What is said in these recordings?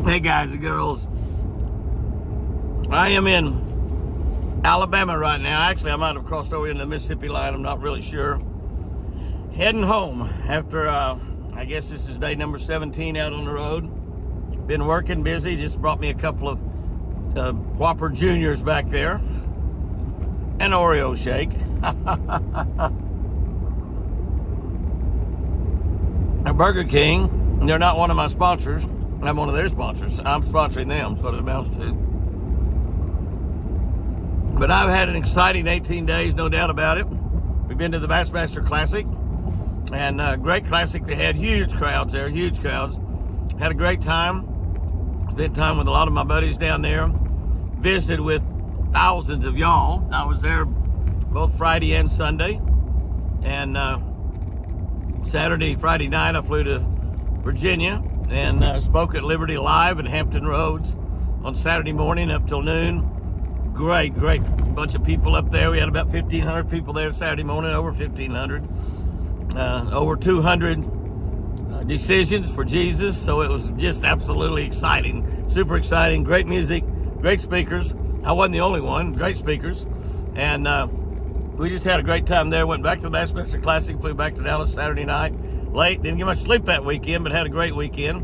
Hey guys and girls, I am in Alabama right now. Actually, I might have crossed over into the Mississippi line. I'm not really sure. Heading home after, I guess this is day number 17 out on the road. Been working busy. Just brought me a couple of Whopper Juniors back there. An Oreo shake. A Burger King. They're not one of my sponsors. I'm one of their sponsors. I'm sponsoring them. That's what it amounts to. But I've had an exciting 18 days, no doubt about it. We've been to the Bassmaster Classic. And great classic. They had huge crowds there, huge crowds. Had a great time. Spent time with a lot of my buddies down there. Visited with thousands of y'all. I was there both Friday and Sunday. And Friday night, I flew to Virginia and spoke at Liberty Live in Hampton Roads on Saturday morning up till noon. Great bunch of people up there. We had about 1,500 people there Saturday morning, over 1,500. Over 200 decisions for Jesus, so it was just absolutely exciting, super exciting. Great music, great speakers. I wasn't the only one, great speakers. And we just had a great time there. Went back to the Bassmaster Classic, flew back to Dallas Saturday night. Late, didn't get much sleep that weekend, but had a great weekend.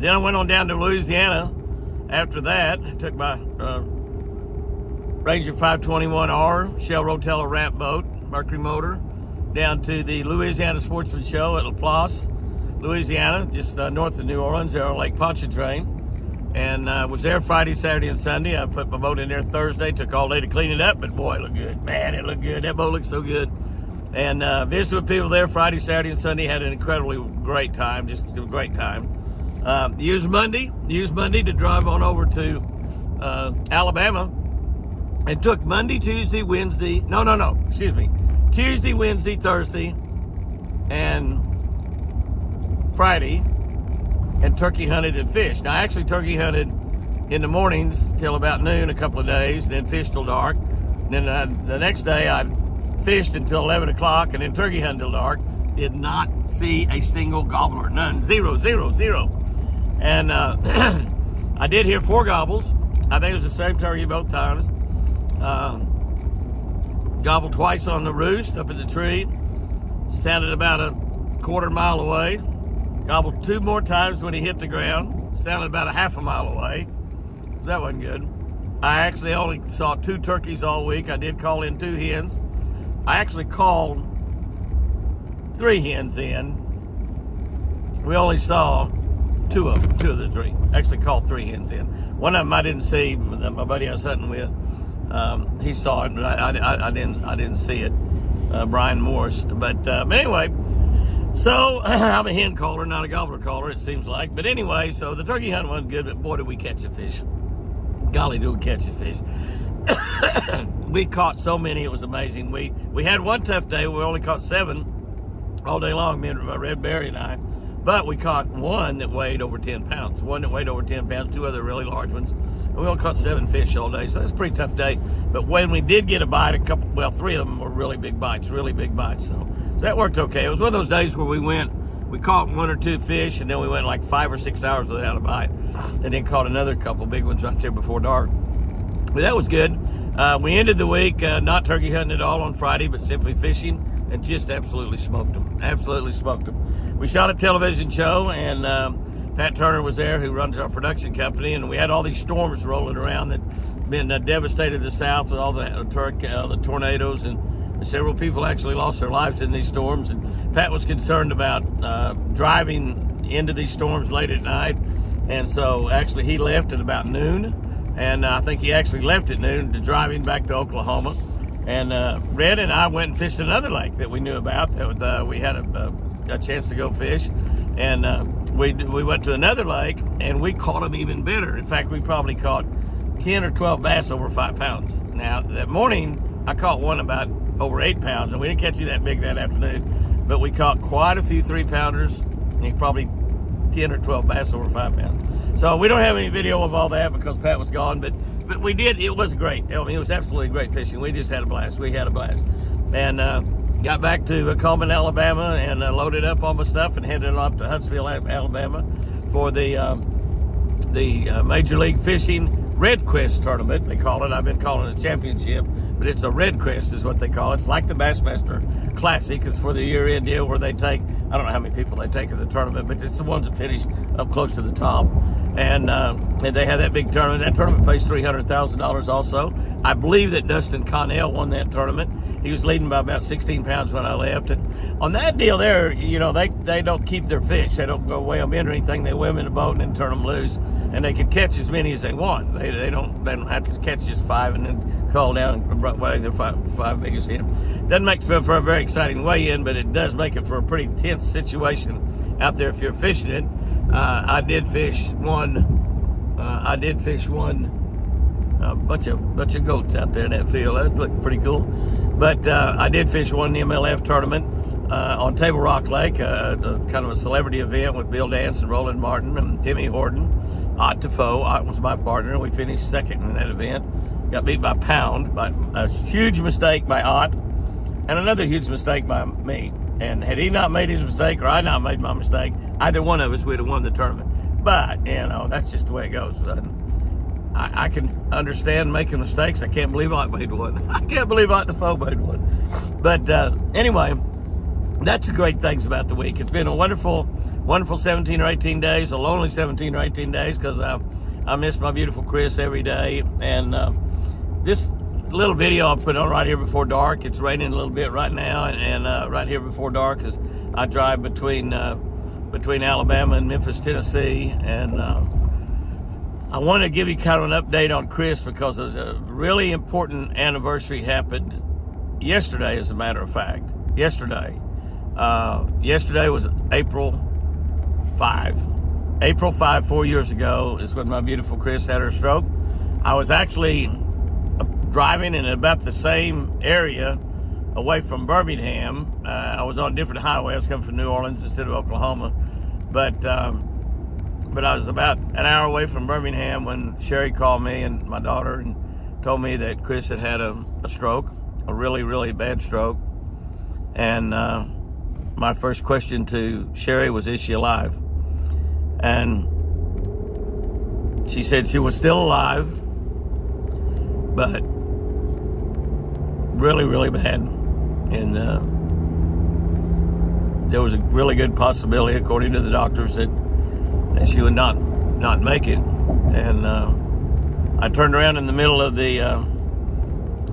Then I went on down to Louisiana after that. Took my Ranger 521R Shell Rotella wrap boat, Mercury motor, down to the Louisiana Sportsman Show at La Place, Louisiana, just north of New Orleans, there on Lake Pontchartrain. And was there Friday, Saturday, and Sunday. I put my boat in there Thursday, took all day to clean it up, but boy, it looked good. Man, it looked good. That boat looked so good. And visited with people there Friday, Saturday, and Sunday. Had an incredibly great time, just a great time. Used Monday to drive on over to Alabama, and took Monday, Tuesday, Wednesday. Tuesday, Wednesday, Thursday, and Friday, and turkey hunted and fished. Now, I actually turkey hunted in the mornings till about noon a couple of days, and then fished till dark. And then the next day, I fished until 11 o'clock, and then turkey hunted till dark. Did not see a single gobbler, none, zero. And I did hear 4 gobbles. I think it was the same turkey both times. Gobbled twice on the roost up in the tree. Sounded about a quarter mile away. Gobbled 2 more times when he hit the ground. Sounded about a half a mile away. That wasn't good. I actually only saw 2 turkeys all week. I did call in 2 hens. I actually called 3 hens in. We only saw 2 of the 3. Actually called 3 hens in. One of them I didn't see. My buddy I was hunting with, he saw it, but I didn't see it. Brian Morris. But anyway, so I'm a hen caller, not a gobbler caller, it seems like. But anyway, so the turkey hunt wasn't good, but boy, did we catch a fish. Golly, did we catch a fish. We caught so many, it was amazing. We had one tough day. We only caught 7 all day long, me and Red Berry and I. But we caught one that weighed over 10 pounds. 2 other really large ones. And we only caught 7 fish all day, so that's a pretty tough day. But when we did get a bite, 3 of them were really big bites. So that worked okay. It was one of those days where we caught 1 or 2 fish, and then we went like 5 or 6 hours without a bite. And then caught another couple big ones right there before dark. But that was good. We ended the week not turkey hunting at all on Friday, but simply fishing, and just absolutely smoked them. We shot a television show, and Pat Turner was there, who runs our production company, and we had all these storms rolling around that been devastated the South with all the tornadoes, and several people actually lost their lives in these storms. And Pat was concerned about driving into these storms late at night, and so actually he left at about noon. And I think he actually left at noon to driving back to Oklahoma. And Red and I went and fished another lake that we knew about. That we had a chance to go fish. And we went to another lake, and we caught them even better. In fact, we probably caught 10 or 12 bass over 5 pounds. Now, that morning, I caught one about over 8 pounds, and we didn't catch you that big that afternoon. But we caught quite a few 3-pounders, and probably 10 or 12 bass over 5 pounds. So we don't have any video of all that because Pat was gone, but we did. It was great. I mean, it was absolutely great fishing. We just had a blast. We had a blast. And got back to Coleman, Alabama, and loaded up all my stuff and headed up to Huntsville, Alabama for the the Major League Fishing Red Crest tournament, they call it. I've been calling it a championship, but it's a Red Crest is what they call it. It's like the Bassmaster Classic. It's for the year-end deal where they take, I don't know how many people they take in the tournament, but it's the ones that finish up close to the top. And they have that big tournament. That tournament pays $300,000 also. I believe that Dustin Connell won that tournament. He was leading by about 16 pounds when I left. And on that deal there, you know, they don't keep their fish. They don't go weigh them in or anything. They weigh them in a boat and then turn them loose. And they can catch as many as they want. They don't have to catch just 5 and then call down and weigh their five biggest in. Doesn't make for a very exciting weigh-in, but it does make it for a pretty tense situation out there if you're fishing it. I did fish one. A bunch of goats out there in that field. That looked pretty cool. But I did fish one MLF tournament on Table Rock Lake, kind of a celebrity event with Bill Dance and Roland Martin and Timmy Horton. Ott Defoe, Ott was my partner. We finished second in that event. Got beat by a pound, by a huge mistake by Ott, and another huge mistake by me. And had he not made his mistake, or I not made my mistake, either one of us would have won the tournament. But, you know, that's just the way it goes. I can understand making mistakes. I can't believe Ott made one. I can't believe Ott Defoe made one. But anyway, that's the great things about the week. It's been a wonderful 17 or 18 days, a lonely 17 or 18 days, because I miss my beautiful Chris every day. And this little video I'll put on right here before dark. It's raining a little bit right now, and right here before dark as I drive between Alabama and Memphis, Tennessee. And I want to give you kind of an update on Chris, because a really important anniversary happened yesterday, as a matter of fact. Yesterday was April 5. April 5, 4 years ago, is when my beautiful Chris had her stroke. I was actually driving in about the same area away from Birmingham. I was on a different highway. I was coming from New Orleans instead of Oklahoma. But I was about an hour away from Birmingham when Sherri called me and my daughter and told me that Chris had a stroke, a really, really bad stroke. And my first question to Sherri was, is she alive? And she said she was still alive, but really, really bad. And there was a really good possibility, according to the doctors, that she would not make it. And I turned around in the middle of the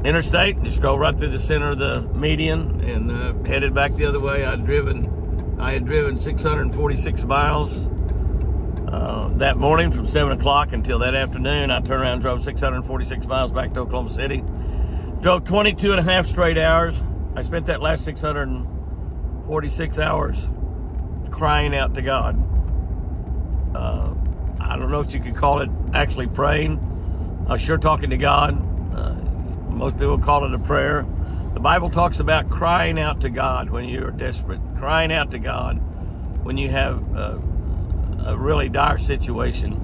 interstate, just drove right through the center of the median, and headed back the other way. I had driven 646 miles that morning from 7 o'clock until that afternoon. I turned around and drove 646 miles back to Oklahoma City. Drove 22 and a half straight hours. I spent that last 646 hours crying out to God. I don't know if you could call it actually praying. I was sure talking to God. Most people call it a prayer. The Bible talks about crying out to God when you're desperate, crying out to God when you have a really dire situation.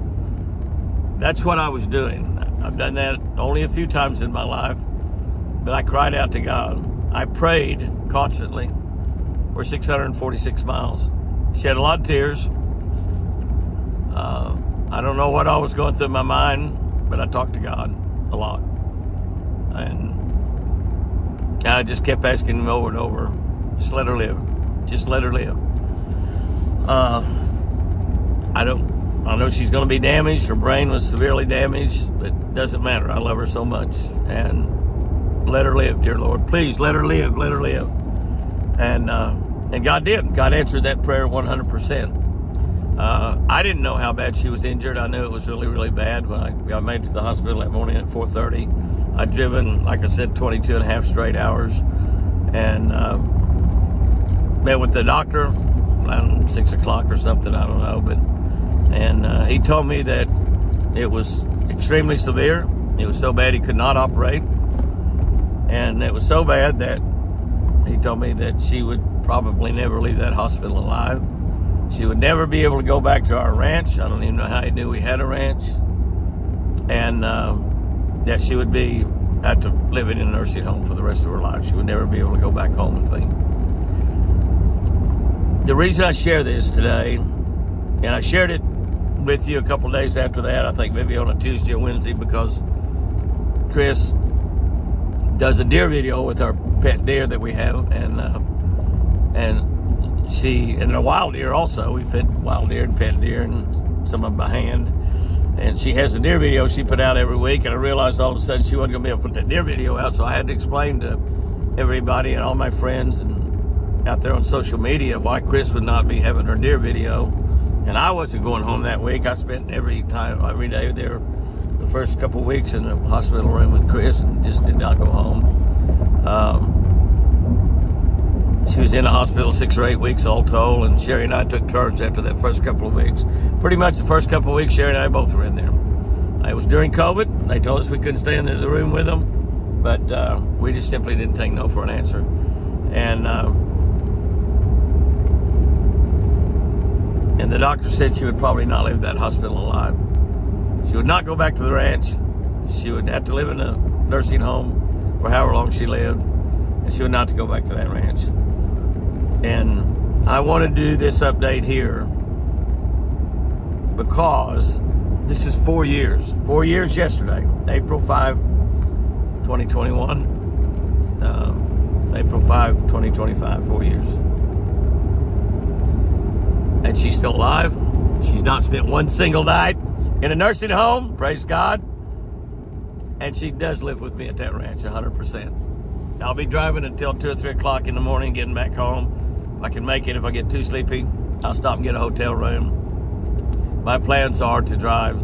That's what I was doing. I've done that only a few times in my life, but I cried out to God. I prayed constantly for 646 miles. Shed a lot of tears. I don't know what all was going through my mind, but I talked to God a lot. And I just kept asking him over and over, just let her live. Just let her live. I know she's going to be damaged. Her brain was severely damaged, but it doesn't matter. I love her so much. And let her live, dear Lord. Please let her live. Let her live. And God did. God answered that prayer 100%. I didn't know how bad she was injured. I knew it was really, really bad when I made it to the hospital that morning at 4:30. I'd driven, like I said, 22 and a half straight hours, and met with the doctor around 6 o'clock or something, I don't know, and he told me that it was extremely severe. It was so bad he could not operate, and it was so bad that he told me that she would probably never leave that hospital alive. She would never be able to go back to our ranch. I don't even know how he knew we had a ranch. And that she would have to live in a nursing home for the rest of her life. She would never be able to go back home and think. The reason I share this today, and I shared it with you a couple days after that. I think maybe on a Tuesday or Wednesday, because Chris does a deer video with our pet deer that we have, and a wild deer also. We fed wild deer and pet deer and some of them by hand. And she has a deer video she put out every week, and I realized all of a sudden she wasn't going to be able to put that deer video out, so I had to explain to everybody and all my friends and out there on social media why Chris would not be having her deer video. And I wasn't going home that week. I spent every day there the first couple of weeks in the hospital room with Chris and just did not go home. She was in the hospital 6 or 8 weeks all told, and Sherri and I took turns after that first couple of weeks. Pretty much the first couple of weeks, Sherri and I both were in there. It was during COVID. They told us we couldn't stay in the room with them, but we just simply didn't take no for an answer. And the doctor said she would probably not leave that hospital alive. She would not go back to the ranch. She would have to live in a nursing home for however long she lived, and she would not to go back to that ranch. And I wanted to do this update here because this is 4 years. 4 years yesterday, April 5, 2021. April 5, 2025, 4 years. And she's still alive. She's not spent one single night in a nursing home, praise God. And she does live with me at that ranch, 100%. I'll be driving until 2 or 3 o'clock in the morning, getting back home. If I can make it, if I get too sleepy, I'll stop and get a hotel room. My plans are to drive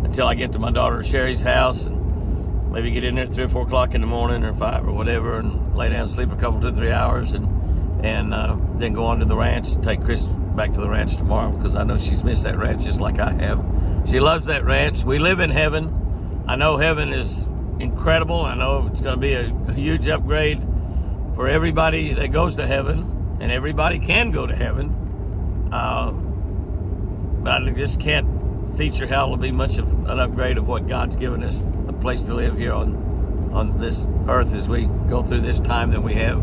until I get to my daughter Sherri's house, and maybe get in there at 3 or 4 o'clock in the morning, or 5 or whatever, and lay down and sleep a couple, 2 or 3 hours, and then go on to the ranch and take Chris back to the ranch tomorrow, because I know she's missed that ranch just like I have. She loves that ranch. We live in heaven. I know heaven is incredible. I know it's going to be a huge upgrade for everybody that goes to heaven, and everybody can go to heaven. But I just can't feature how it'll be much of an upgrade of what God's given us, a place to live here on this earth as we go through this time that we have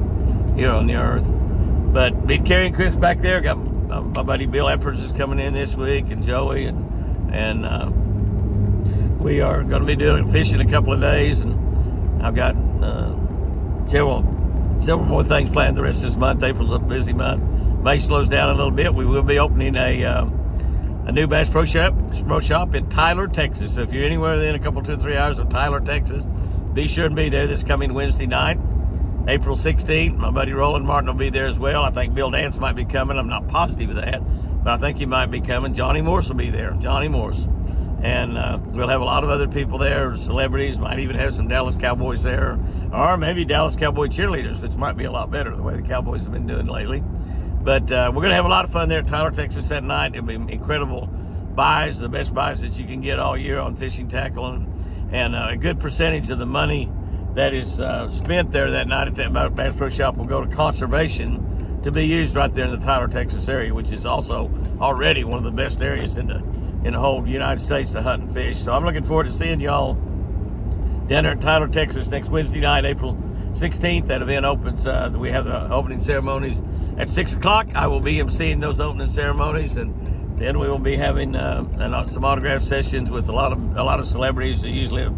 here on the earth. But be carrying Chris back there. Got my buddy Bill Eppers is coming in this week, and Joey, and we are going to be doing fishing a couple of days, and I've got several more things planned the rest of this month. April's a busy month. May slows down a little bit. We will be opening a new Bass Pro Shop in Tyler, Texas. So if you're anywhere within a couple, 2 or 3 hours of Tyler, Texas, be sure and be there this coming Wednesday night, April 16th. My buddy Roland Martin will be there as well. I think Bill Dance might be coming. I'm not positive of that, but I think he might be coming. Johnny Morse will be there. Johnny Morse. And we'll have a lot of other people there, celebrities, might even have some Dallas Cowboys there, or maybe Dallas Cowboy cheerleaders, which might be a lot better the way the Cowboys have been doing lately. But we're going to have a lot of fun there in Tyler, Texas that night. It'll be incredible buys, the best buys that you can get all year on fishing tackle, and a good percentage of the money that is spent there that night at that Bass Pro Shop will go to conservation to be used right there in the Tyler, Texas area, which is also already one of the best areas in the whole United States to hunt and fish. So I'm looking forward to seeing y'all down there in Tyler, Texas next Wednesday night, April 16th. That event opens, we have the opening ceremonies at 6 o'clock. I will be emceeing those opening ceremonies, and then we will be having some autograph sessions with a lot of celebrities. They usually have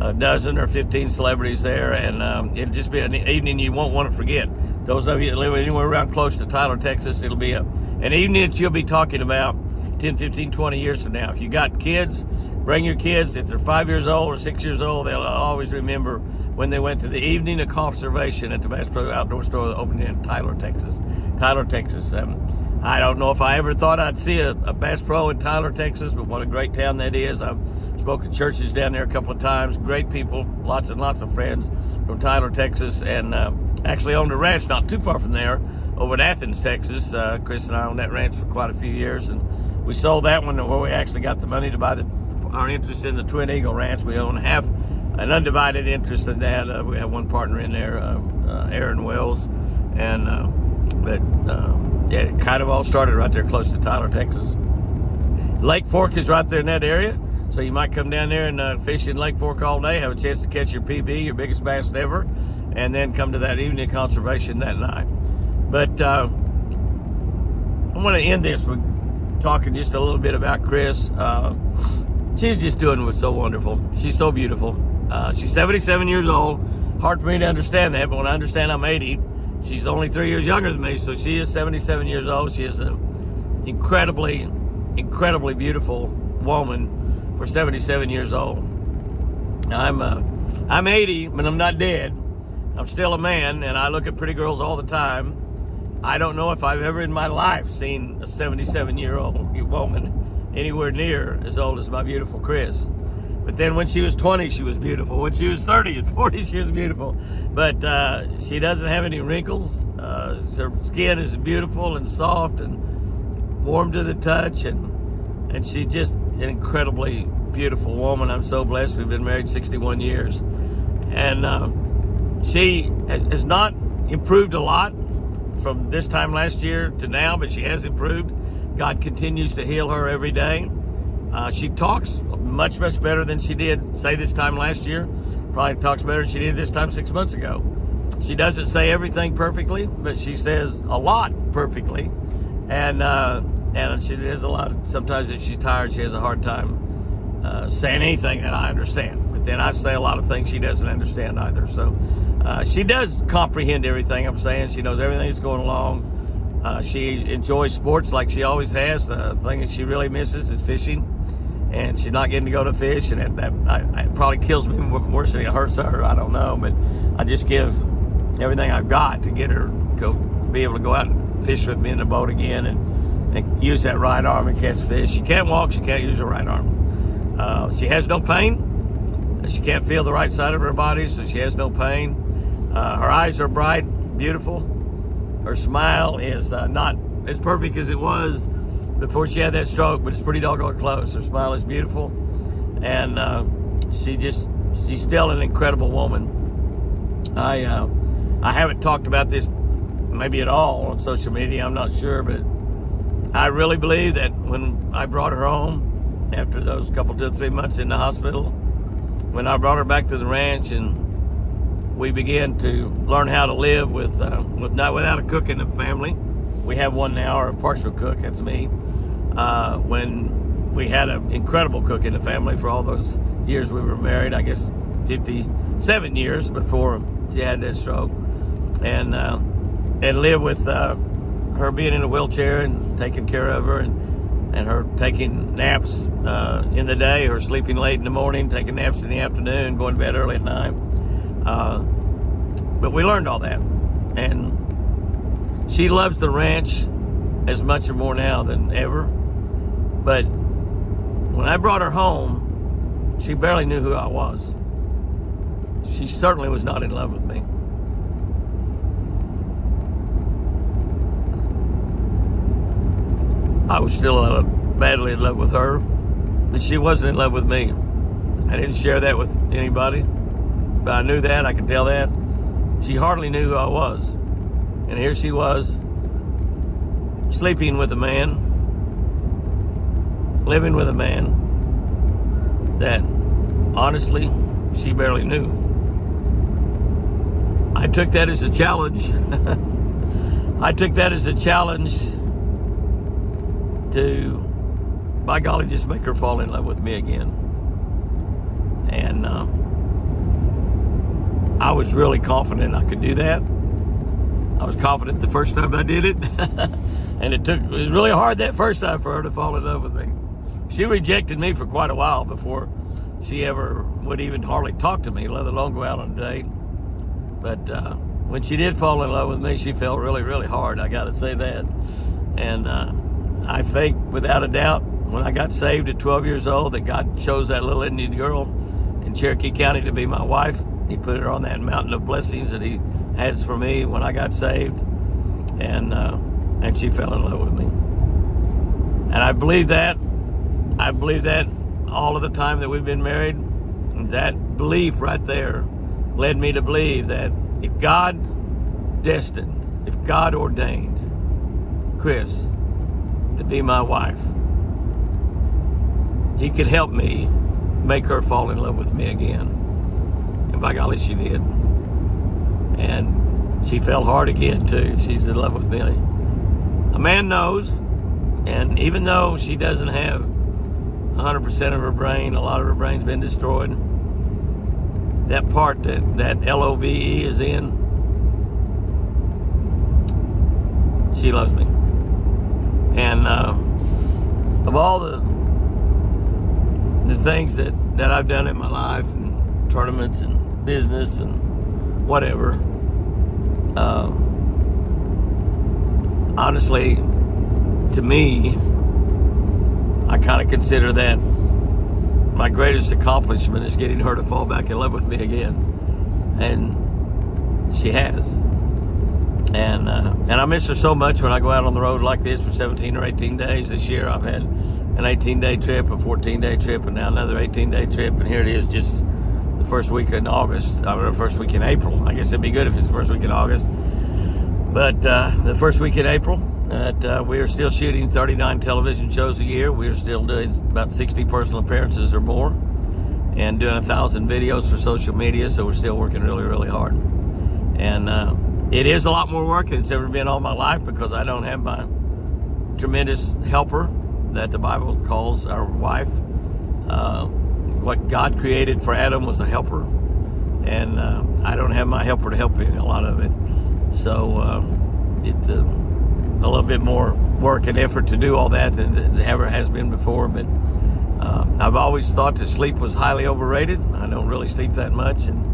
a dozen or 15 celebrities there, and it'll just be an evening you won't want to forget. Those of you that live anywhere around close to Tyler, Texas, it'll be an evening that you'll be talking about 10, 15, 20 years from now. If you got kids, bring your kids. If they're 5 years old or 6 years old, they'll always remember when they went to the evening of conservation at the Bass Pro Outdoor Store that opened in Tyler, Texas. Tyler, Texas. I don't know if I ever thought I'd see a Bass Pro in Tyler, Texas, but what a great town that is. I've spoken to churches down there a couple of times. Great people, lots and lots of friends from Tyler, Texas, and actually owned a ranch not too far from there over in Athens, Texas. Chris and I owned that ranch for quite a few years, and we sold that one where we actually got the money to buy our interest in the Twin Eagle Ranch. We own half, an undivided interest in that. We have one partner in there, Aaron Wells, and it kind of all started right there close to Tyler, Texas. Lake Fork is right there in that area, so you might come down there and fish in Lake Fork all day, have a chance to catch your PB, your biggest bass ever, and then come to that evening conservation that night. But I want to end this with talking just a little bit about Chris. She's just doing what's so wonderful. She's so beautiful. She's 77 years old. Hard for me to understand that, but when I understand I'm 80, she's only 3 years younger than me, so she is 77 years old. She is an incredibly, incredibly beautiful woman for 77 years old. I'm 80, but I'm not dead. I'm still a man, and I look at pretty girls all the time. I don't know if I've ever in my life seen a 77-year-old woman anywhere near as old as my beautiful Chris. But then when she was 20, she was beautiful. When she was 30 and 40, she was beautiful. But she doesn't have any wrinkles. Her skin is beautiful and soft and warm to the touch. And she's just an incredibly beautiful woman. I'm so blessed. We've been married 61 years. And she has not improved a lot from this time last year to now, but she has improved. God continues to heal her every day. She talks much, much better than she did, say, this time last year. Probably talks better than she did this time 6 months ago. She doesn't say everything perfectly, but she says a lot perfectly. And she has a lot, sometimes if she's tired, she has a hard time saying anything that I understand. But then I say a lot of things she doesn't understand either. So she does comprehend everything I'm saying. She knows everything that's going along. She enjoys sports like she always has. The thing that she really misses is fishing. And she's not getting to go to fish, and it probably kills me worse than it hurts her. I don't know, but I just give everything I've got to get her to be able to go out and fish with me in the boat again and use that right arm and catch fish. She can't walk, she can't use her right arm. She has no pain. She can't feel the right side of her body, so she has no pain. Her eyes are bright, beautiful. Her smile is not as perfect as it was before she had that stroke, but it's pretty doggone close. Her smile is beautiful, and she's still an incredible woman. I haven't talked about this maybe at all on social media, I'm not sure, but I really believe that when I brought her home after those couple 2 or 3 months in the hospital, when I brought her back to the ranch and we began to learn how to live without a cook in the family. We have one now, or a partial cook, that's me. When we had an incredible cook in the family for all those years we were married, I guess 57 years before she had that stroke, and live with her being in a wheelchair and taking care of her, and her taking naps in the day, her sleeping late in the morning, taking naps in the afternoon, going to bed early at night. But we learned all that, and she loves the ranch as much or more now than ever. But when I brought her home, she barely knew who I was. She certainly was not in love with me. I was still badly in love with her, but she wasn't in love with me. I didn't share that with anybody, but I knew that, I could tell that. She hardly knew who I was. And here she was, sleeping with a man, living with a man that, honestly, she barely knew. I took that as a challenge. I took that as a challenge to, by golly, just make her fall in love with me again. And I was really confident I could do that. I was confident the first time I did it. And it was really hard that first time for her to fall in love with me. She rejected me for quite a while before she ever would even hardly talk to me, let alone go out on a date. But when she did fall in love with me, she fell really, really hard, I gotta say that. And I think, without a doubt, when I got saved at 12 years old, that God chose that little Indian girl in Cherokee County to be my wife. He put her on that mountain of blessings that he has for me when I got saved. And she fell in love with me. And I believe that all of the time that we've been married. That belief right there led me to believe that if God destined, if God ordained Chris to be my wife, he could help me make her fall in love with me again. And by golly, she did. And she fell hard again too. She's in love with me. A man knows And even though she doesn't have 100% of her brain, a lot of her brain's been destroyed, that part that LOVE is in, she loves me. And of all the things that I've done in my life, and tournaments and business and whatever, honestly, to me, I kind of consider that my greatest accomplishment is getting her to fall back in love with me again. And she has. And I miss her so much when I go out on the road like this for 17 or 18 days. This year I've had an 18-day trip, a 14-day trip, and now another 18-day trip. And here it is, just the first week in August, or the first week in April. I guess it'd be good if it's the first week in August. But the first week in April, we are still shooting 39 television shows a year. We are still doing about 60 personal appearances or more, and doing 1,000 videos for social media. So we're still working really, really hard. And it is a lot more work than it's ever been all my life, because I don't have my tremendous helper that the Bible calls our wife. What God created for Adam was a helper, and I don't have my helper to help in a lot of it. So it's a little bit more work and effort to do all that than it ever has been before. But I've always thought that sleep was highly overrated. I don't really sleep that much, and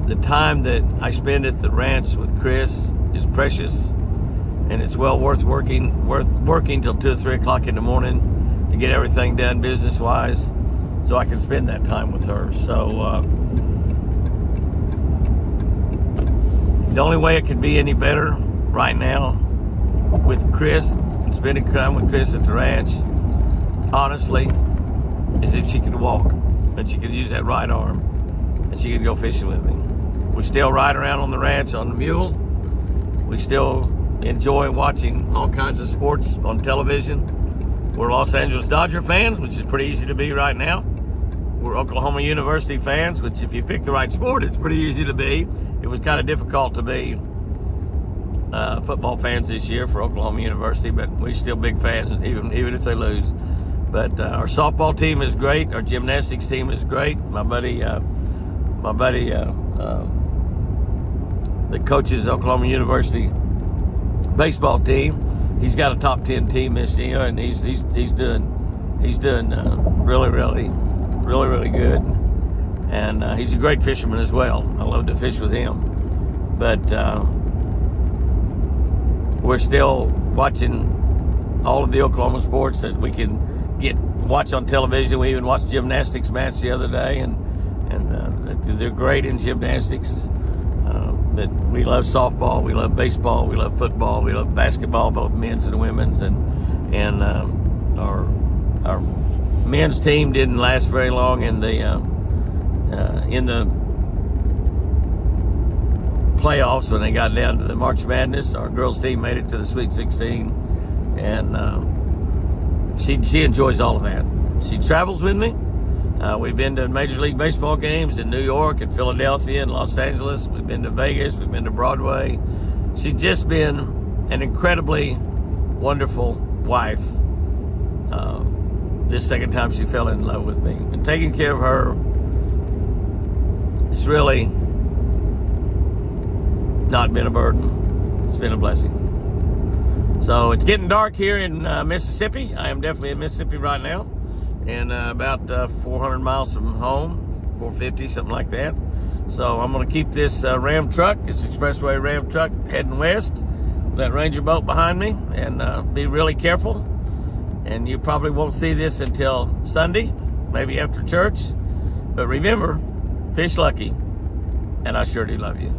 the time that I spend at the ranch with Chris is precious, and it's well worth working till 2 or 3 o'clock in the morning to get everything done business-wise, so I can spend that time with her. So the only way it could be any better right now with Chris and spending time with Chris at the ranch, honestly, is if she could walk, and she could use that right arm, and she could go fishing with me. We still ride around on the ranch on the mule. We still enjoy watching all kinds of sports on television. We're Los Angeles Dodger fans, which is pretty easy to be right now. We're Oklahoma University fans, which if you pick the right sport, it's pretty easy to be. It was kind of difficult to be football fans this year for Oklahoma University, but we're still big fans, even if they lose. But our softball team is great. Our gymnastics team is great. My buddy, the coaches Oklahoma University baseball team, he's got a top 10 team this year, and he's doing really good. And he's a great fisherman as well. I love to fish with him. But we're still watching all of the Oklahoma sports that we can watch on television. We even watched gymnastics match the other day, and they're great in gymnastics. But we love softball, we love baseball, we love football, we love basketball, both men's and women's, and our men's team didn't last very long in the playoffs when they got down to the March Madness. Our girls team made it to the Sweet 16, and she enjoys all of that. She travels with me. We've been to Major League Baseball games in New York and Philadelphia and Los Angeles. We've been to Vegas. We've been to Broadway. She's just been an incredibly wonderful wife. This second time she fell in love with me. And taking care of her has really not been a burden. It's been a blessing. So it's getting dark here in Mississippi. I am definitely in Mississippi right now, and about 400 miles from home, 450, something like that. So I'm going to keep this Ram truck, this expressway Ram truck, heading west, that Ranger boat behind me, and be really careful. And you probably won't see this until Sunday, maybe after church. But remember, fish lucky, and I sure do love you.